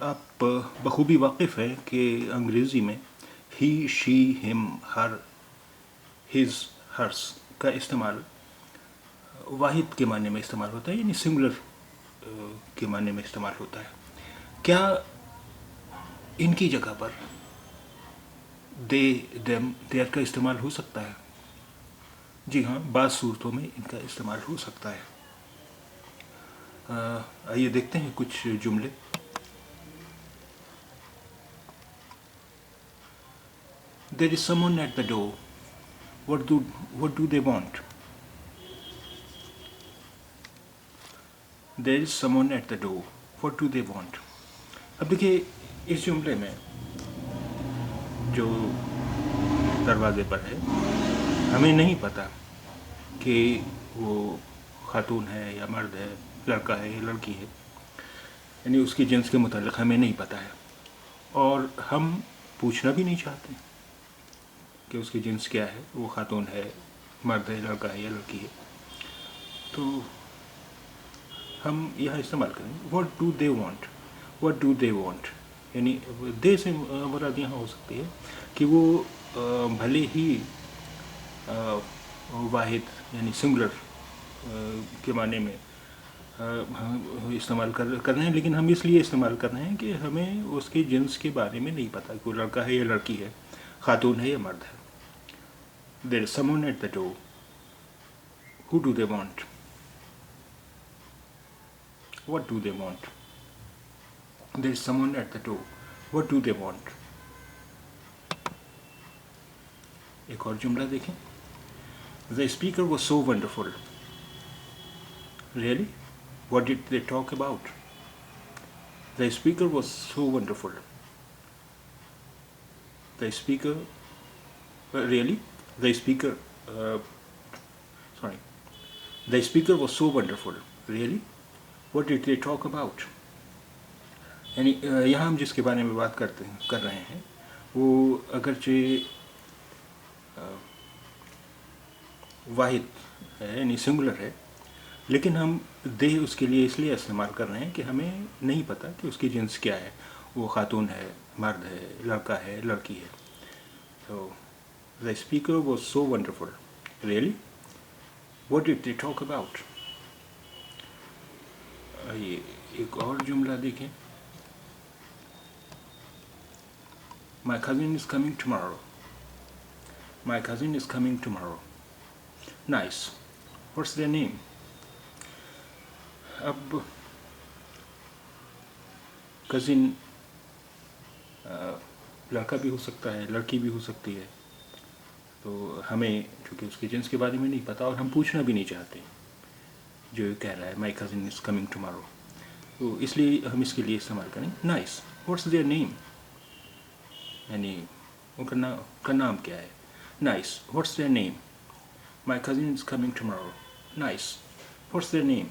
आप बखूबी वाकिफ़ हैं कि अंग्रेज़ी में he, she, him, her, his, hers का इस्तेमाल वाहिद के माने में इस्तेमाल होता है, यानी सिंगुलर के माने में इस्तेमाल होता है। क्या इनकी जगह पर दे, देम, देयर का इस्तेमाल हो सकता है? जी हाँ, बाज़ सूरतों में इनका इस्तेमाल हो सकता है। आइए देखते हैं कुछ जुमले। There is someone at the door. What do they want? There is someone at the door. What do they want? अब देखिए इस जुमले में जो दरवाजे पर है, हमें नहीं पता कि वो खातून है या मर्द है, लड़का है या लड़की है, यानी उसकी जिन्स के मुतालिक हमें नहीं पता है, और हम पूछना भी नहीं चाहते कि उसकी जिन्स क्या है, वो खातून है, मर्द है, लड़का है या लड़की है। तो हम यहाँ इस्तेमाल करेंगे what do they want. What do they want यानी दे से मुराद यहाँ हो सकती है कि वो भले ही वाहिद यानी सिंगुलर के माने में इस्तेमाल कर रहे हैं, लेकिन हम इसलिए इस्तेमाल कर रहे हैं कि हमें उसके जिन्स के बारे में नहीं पता कि वो लड़का है या लड़की है, खातून है या मर्द है। There is someone at the door, who do they want, what do they want? There is someone at the door, what do they want? एक और जुमला देखें। The speaker was so wonderful. Really? What did they talk about? The speaker was so wonderful. The speaker really? The speaker sorry. The speaker was so wonderful. Really? What did they talk about? यानी यहाँ हम जिसके बारे में बात कर रहे हैं वो अगरचे वाहिद है यानी सिंगुलर है, लेकिन हम दे उसके लिए इसलिए इस्तेमाल कर रहे हैं कि हमें नहीं पता कि उसकी जिन्स क्या है, वो खातून है, मर्द है, लड़का है, लड़की है। तो the speaker was so wonderful. Really? What did they talk about? ये एक और जुमला देखें। My cousin is coming tomorrow. My cousin is coming tomorrow. Nice. What's their name? अब कज़िन लड़का भी हो सकता है, लड़की भी हो सकती है, तो हमें चूँकि उसके जिन्स के बारे में नहीं पता और हम पूछना भी नहीं चाहते जो कह रहा है माई कज़िन इज़ कमिंग टुमारो, तो इसलिए हम इसके लिए इस्तेमाल करें नाइस। व्हाट्स देयर नेम यानी उनका नाम क्या है। Nice. What's their name? My cousin is coming tomorrow. Nice. What's their name?